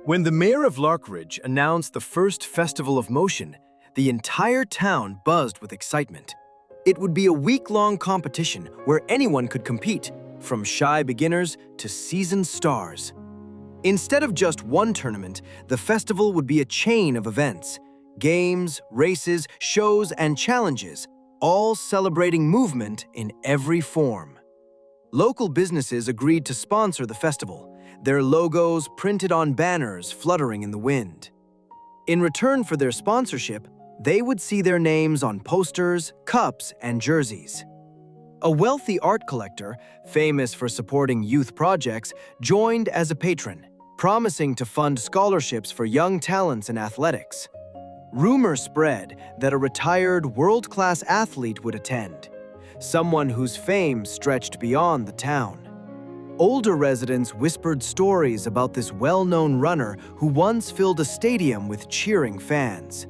When the mayor of Larkridge announced the first Festival of Motion, the entire town buzzed with excitement. It would be a week-long competition where anyone could compete, from shy beginners to seasoned stars. Instead of just one tournament, the festival would be a chain of events, games, races, shows, and challenges, all celebrating movement in every form. Local businesses agreed to sponsor the festival, their logos printed on banners fluttering in the wind. In return for their sponsorship, they would see their names on posters, cups, and jerseys. A wealthy art collector, famous for supporting youth projects, joined as a patron, promising to fund scholarships for young talents in athletics. Rumor spread that a retired world-class athlete would attend, someone whose fame stretched beyond the town. Older residents whispered stories about this well-known runner who once filled a stadium with cheering fans.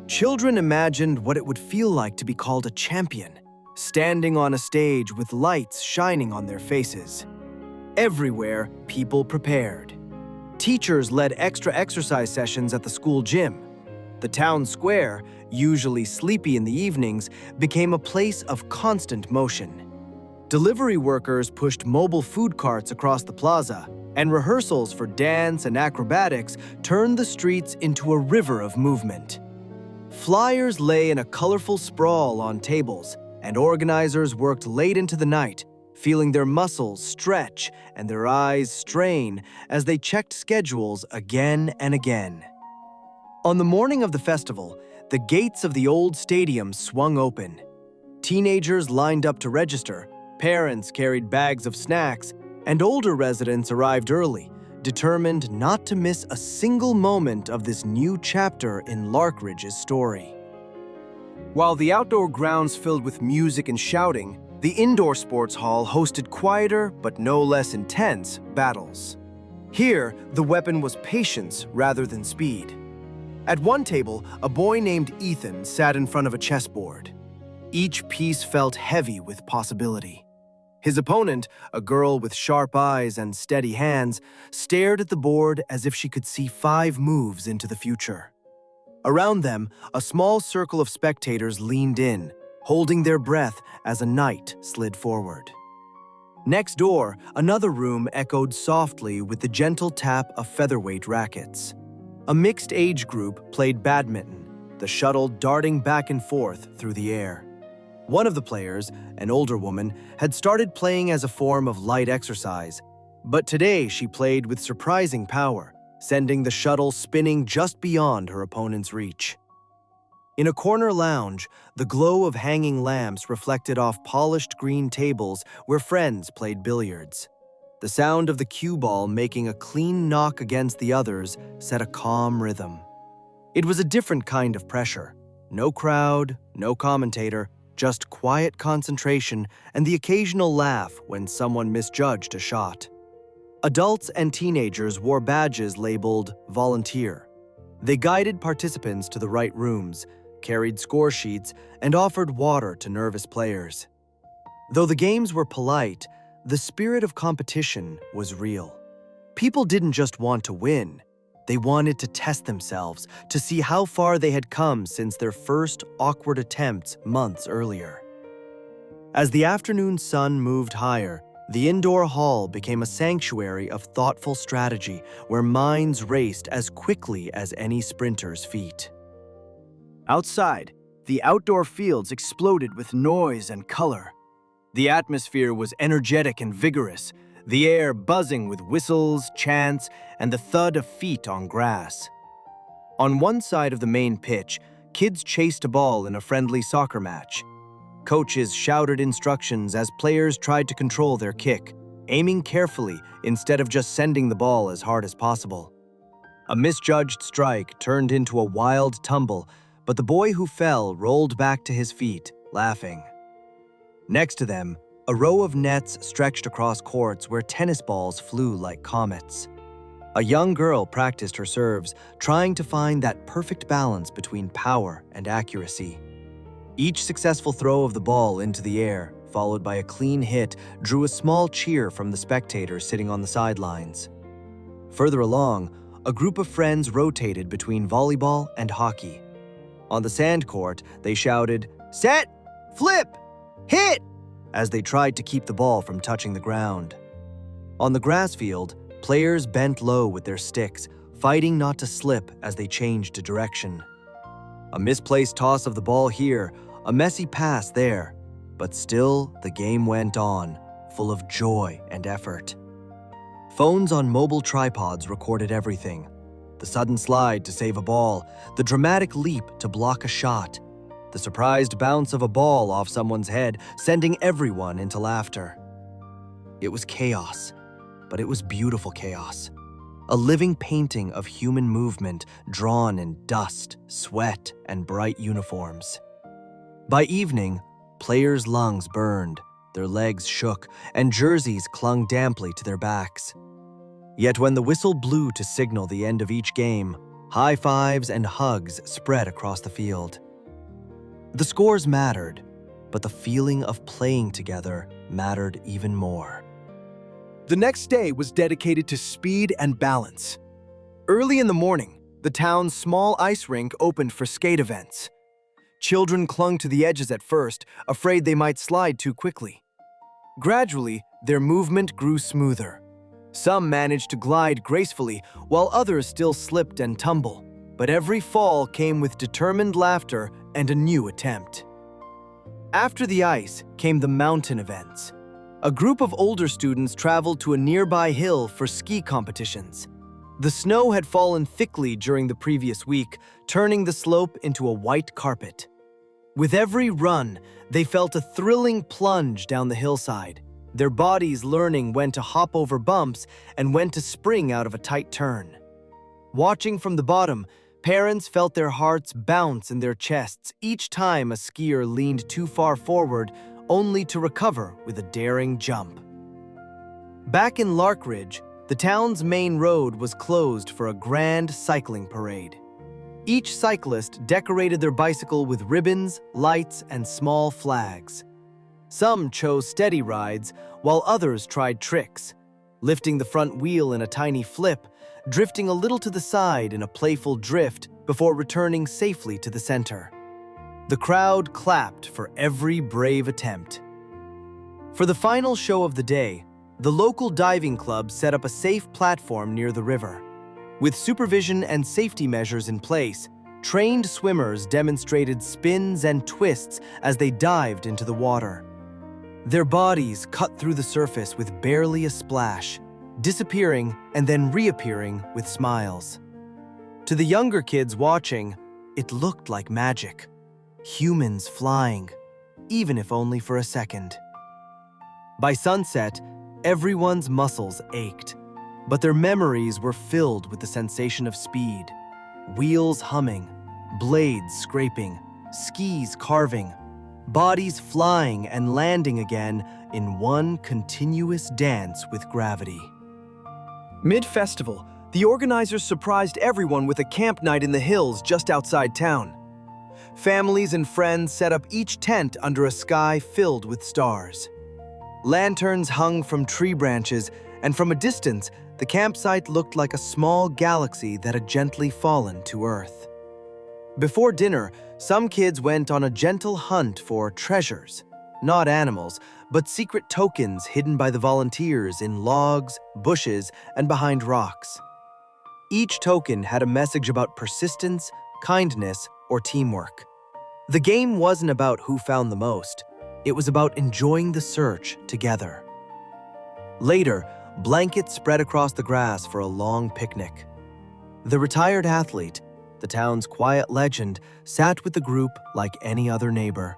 Children imagined what it would feel like to be called a champion, standing on a stage with lights shining on their faces. Everywhere, people prepared. Teachers led extra exercise sessions at the school gym. The town square, usually sleepy in the evenings, became a place of constant motion. Delivery workers pushed mobile food carts across the plaza, and rehearsals for dance and acrobatics turned the streets into a river of movement. Flyers lay in a colorful sprawl on tables, and organizers worked late into the night, feeling their muscles stretch and their eyes strain as they checked schedules again and again. On the morning of the festival, the gates of the old stadium swung open. Teenagers lined up to register, parents carried bags of snacks, and older residents arrived early, determined not to miss a single moment of this new chapter in Larkridge's story. While the outdoor grounds filled with music and shouting, the indoor sports hall hosted quieter but no less intense battles. Here, the weapon was patience rather than speed. At one table, a boy named Ethan sat in front of a chessboard. Each piece felt heavy with possibility. His opponent, a girl with sharp eyes and steady hands, stared at the board as if she could see 5 moves into the future. Around them, a small circle of spectators leaned in, holding their breath as a knight slid forward. Next door, another room echoed softly with the gentle tap of featherweight rackets. A mixed age group played badminton, the shuttle darting back and forth through the air. One of the players, an older woman, had started playing as a form of light exercise, but today she played with surprising power, sending the shuttle spinning just beyond her opponent's reach. In a corner lounge, the glow of hanging lamps reflected off polished green tables where friends played billiards. The sound of the cue ball making a clean knock against the others set a calm rhythm. It was a different kind of pressure. No crowd, no commentator, just quiet concentration and the occasional laugh when someone misjudged a shot. Adults and teenagers wore badges labeled volunteer. They guided participants to the right rooms, carried score sheets, and offered water to nervous players. Though the games were polite, the spirit of competition was real. People didn't just want to win. They wanted to test themselves, to see how far they had come since their first awkward attempts months earlier. As the afternoon sun moved higher, the indoor hall became a sanctuary of thoughtful strategy where minds raced as quickly as any sprinter's feet. Outside, the outdoor fields exploded with noise and color. The atmosphere was energetic and vigorous, the air buzzing with whistles, chants, and the thud of feet on grass. On one side of the main pitch, kids chased a ball in a friendly soccer match. Coaches shouted instructions as players tried to control their kick, aiming carefully instead of just sending the ball as hard as possible. A misjudged strike turned into a wild tumble, but the boy who fell rolled back to his feet, laughing. Next to them, a row of nets stretched across courts where tennis balls flew like comets. A young girl practiced her serves, trying to find that perfect balance between power and accuracy. Each successful throw of the ball into the air, followed by a clean hit, drew a small cheer from the spectators sitting on the sidelines. Further along, a group of friends rotated between volleyball and hockey. On the sand court, they shouted, "Set! Flip! Hit!" as they tried to keep the ball from touching the ground. On the grass field, players bent low with their sticks, fighting not to slip as they changed direction. A misplaced toss of the ball here, a messy pass there, but still the game went on, full of joy and effort. Phones on mobile tripods recorded everything. The sudden slide to save a ball, the dramatic leap to block a shot, the surprised bounce of a ball off someone's head, sending everyone into laughter. It was chaos, but it was beautiful chaos. A living painting of human movement drawn in dust, sweat, and bright uniforms. By evening, players' lungs burned, their legs shook, and jerseys clung damply to their backs. Yet when the whistle blew to signal the end of each game, high fives and hugs spread across the field. The scores mattered, but the feeling of playing together mattered even more. The next day was dedicated to speed and balance. Early in the morning, the town's small ice rink opened for skate events. Children clung to the edges at first, afraid they might slide too quickly. Gradually, their movement grew smoother. Some managed to glide gracefully, while others still slipped and tumbled. But every fall came with determined laughter and a new attempt. After the ice came the mountain events. A group of older students traveled to a nearby hill for ski competitions. The snow had fallen thickly during the previous week, turning the slope into a white carpet. With every run, they felt a thrilling plunge down the hillside, their bodies learning when to hop over bumps and when to spring out of a tight turn. Watching from the bottom, parents felt their hearts bounce in their chests each time a skier leaned too far forward, only to recover with a daring jump. Back in Larkridge, the town's main road was closed for a grand cycling parade. Each cyclist decorated their bicycle with ribbons, lights, and small flags. Some chose steady rides, while others tried tricks, lifting the front wheel in a tiny flip, drifting a little to the side in a playful drift before returning safely to the center. The crowd clapped for every brave attempt. For the final show of the day, the local diving club set up a safe platform near the river. With supervision and safety measures in place, trained swimmers demonstrated spins and twists as they dived into the water. Their bodies cut through the surface with barely a splash, disappearing and then reappearing with smiles. To the younger kids watching, it looked like magic. Humans flying, even if only for a second. By sunset, everyone's muscles ached, but their memories were filled with the sensation of speed. Wheels humming, blades scraping, skis carving, bodies flying and landing again in one continuous dance with gravity. Mid-festival, the organizers surprised everyone with a camp night in the hills just outside town. Families and friends set up each tent under a sky filled with stars. Lanterns hung from tree branches, and from a distance, the campsite looked like a small galaxy that had gently fallen to Earth. Before dinner, some kids went on a gentle hunt for treasures, not animals, but secret tokens hidden by the volunteers in logs, bushes, and behind rocks. Each token had a message about persistence, kindness, or teamwork. The game wasn't about who found the most. It was about enjoying the search together. Later, blankets spread across the grass for a long picnic. The retired athlete, the town's quiet legend, sat with the group like any other neighbor.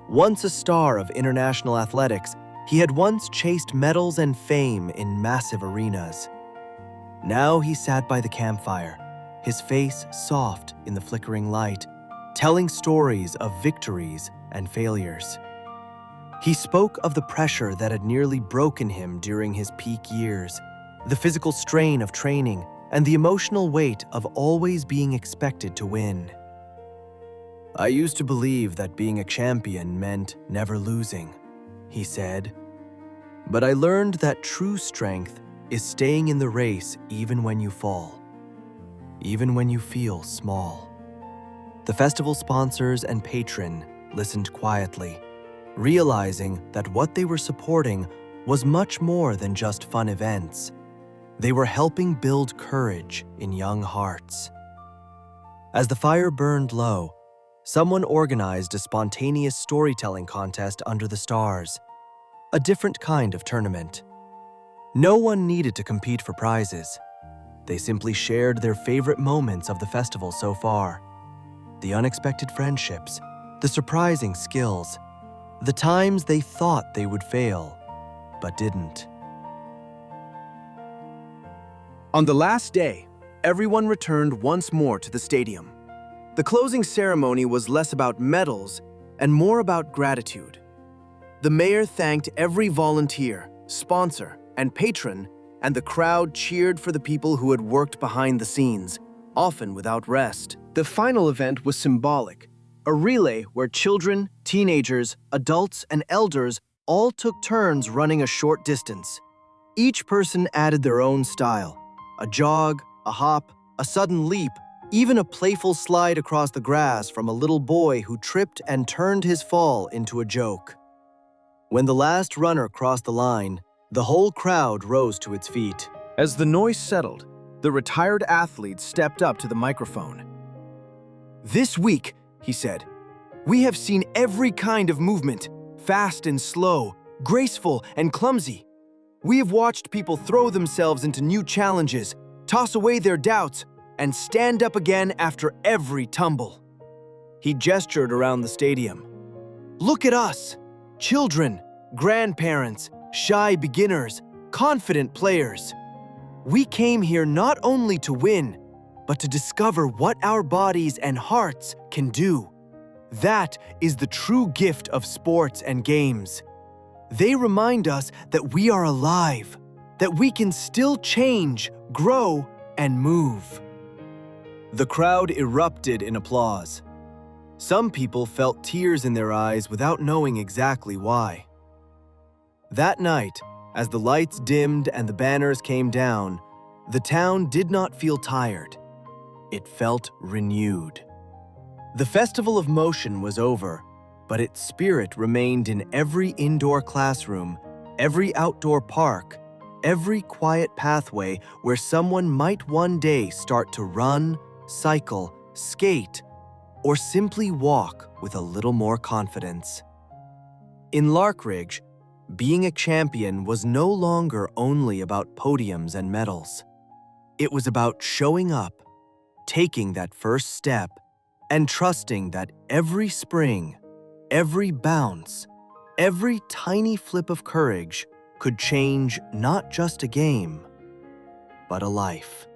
Once a star of international athletics, he had once chased medals and fame in massive arenas. Now he sat by the campfire, his face soft in the flickering light, telling stories of victories and failures. He spoke of the pressure that had nearly broken him during his peak years, the physical strain of training, and the emotional weight of always being expected to win. "I used to believe that being a champion meant never losing," he said. "But I learned that true strength is staying in the race even when you fall. even when you feel small. The festival sponsors and patron listened quietly, realizing that what they were supporting was much more than just fun events. They were helping build courage in young hearts. As the fire burned low, someone organized a spontaneous storytelling contest under the stars, a different kind of tournament. No one needed to compete for prizes. They simply shared their favorite moments of the festival so far. The unexpected friendships, the surprising skills, the times they thought they would fail, but didn't. On the last day, everyone returned once more to the stadium. The closing ceremony was less about medals and more about gratitude. The mayor thanked every volunteer, sponsor, and patron, and the crowd cheered for the people who had worked behind the scenes, often without rest. The final event was symbolic, a relay where children, teenagers, adults, and elders all took turns running a short distance. Each person added their own style. A jog, a hop, a sudden leap, even a playful slide across the grass from a little boy who tripped and turned his fall into a joke. When the last runner crossed the line, the whole crowd rose to its feet. As the noise settled, the retired athlete stepped up to the microphone. "This week," he said, "we have seen every kind of movement, fast and slow, graceful and clumsy. We have watched people throw themselves into new challenges, toss away their doubts, and stand up again after every tumble." He gestured around the stadium. "Look at us, children, grandparents, shy beginners, confident players. We came here not only to win, but to discover what our bodies and hearts can do. That is the true gift of sports and games. They remind us that we are alive, that we can still change, grow, and move." The crowd erupted in applause. Some people felt tears in their eyes without knowing exactly why. That night, as the lights dimmed and the banners came down, the town did not feel tired. It felt renewed. The Festival of Motion was over, but its spirit remained in every indoor classroom, every outdoor park, every quiet pathway where someone might one day start to run, cycle, skate, or simply walk with a little more confidence. In Larkridge, being a champion was no longer only about podiums and medals. It was about showing up, taking that first step, and trusting that every spring, every bounce, every tiny flip of courage could change not just a game, but a life.